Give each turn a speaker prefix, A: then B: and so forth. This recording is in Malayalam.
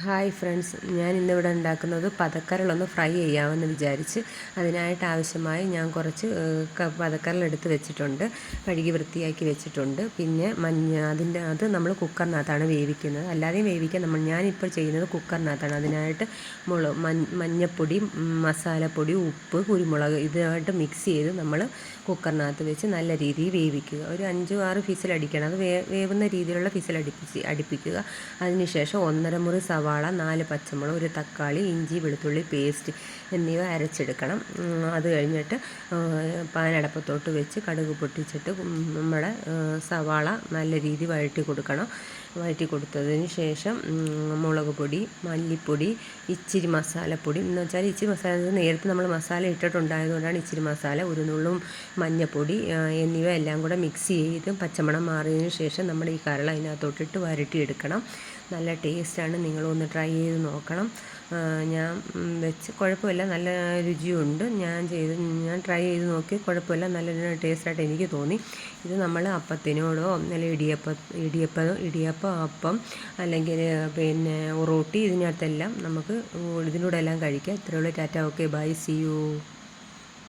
A: ഹായ് ഫ്രണ്ട്സ്, ഞാൻ ഇന്നിവിടെ ഉണ്ടാക്കുന്നത് പതക്കരളൊന്ന് ഫ്രൈ ചെയ്യാമെന്ന് വിചാരിച്ച്. അതിനായിട്ട് ആവശ്യമായി ഞാൻ കുറച്ച് പതക്കരളെടുത്ത് വെച്ചിട്ടുണ്ട്, കഴുകി വൃത്തിയാക്കി വെച്ചിട്ടുണ്ട്. പിന്നെ അത് നമ്മൾ കുക്കറിനകത്താണ് വേവിക്കുന്നത്. അല്ലാതെയും വേവിക്കാൻ ഞാനിപ്പോൾ ചെയ്യുന്നത് കുക്കറിനകത്താണ്. അതിനായിട്ട് മഞ്ഞപ്പൊടി, മസാലപ്പൊടി, ഉപ്പ്, കുരുമുളക് ഇതായിട്ട് മിക്സ് ചെയ്ത് നമ്മൾ കുക്കറിനകത്ത് വെച്ച് നല്ല രീതിയിൽ വേവിക്കുക. ഒരു 5-6 ഫിസിലടിക്കണം. അത് വേവുന്ന രീതിയിലുള്ള അടുപ്പിക്കുക. അതിനുശേഷം 1.5 മുറി സവാള, 4 പച്ചമുളക്, ഒരു തക്കാളി, ഇഞ്ചി വെളുത്തുള്ളി പേസ്റ്റ് എന്നിവ അരച്ചെടുക്കണം. അത് കഴിഞ്ഞിട്ട് പാനടപ്പത്തോട്ട് വെച്ച് കടുക് പൊട്ടിച്ചിട്ട് നമ്മുടെ സവാള നല്ല രീതി വഴറ്റി കൊടുക്കണം. വഴറ്റി കൊടുത്തതിന് ശേഷം മുളക് പൊടി, മല്ലിപ്പൊടി, ഇച്ചിരി മസാലപ്പൊടി എന്ന് വെച്ചാൽ ഇച്ചിരി മസാല നേരത്തെ നമ്മൾ മസാല ഇട്ടിട്ടുണ്ടായതുകൊണ്ടാണ് ഇച്ചിരി മസാല, ഒരു നുള്ളും മഞ്ഞൾപ്പൊടി എന്നിവ എല്ലാം കൂടെ മിക്സ് ചെയ്ത് പച്ചമണം മാറിയതിന് ശേഷം നമ്മുടെ ഈ കരൾ അതിനകത്തോട്ടിട്ട് വരട്ടിയെടുക്കണം. നല്ല ടേസ്റ്റാണ്, നിങ്ങളൊന്ന് ട്രൈ ചെയ്ത് നോക്കണം. ഞാൻ വെച്ച് കുഴപ്പമില്ല, നല്ല രുചിയുണ്ട്. ഞാൻ ട്രൈ ചെയ്ത് നോക്കി, കുഴപ്പമില്ല, നല്ല ടേസ്റ്റായിട്ട് എനിക്ക് തോന്നി. ഇത് നമ്മൾ അപ്പത്തിനോടോ അല്ലെങ്കിൽ ഇടിയപ്പം, അപ്പം, അല്ലെങ്കിൽ പിന്നെ റൊട്ടി, ഇതിനകത്തെല്ലാം നമുക്ക് ഇതിനൂടെ എല്ലാം കഴിക്കാം. ഇത്രയുള്ള tata, okay, bye, see U.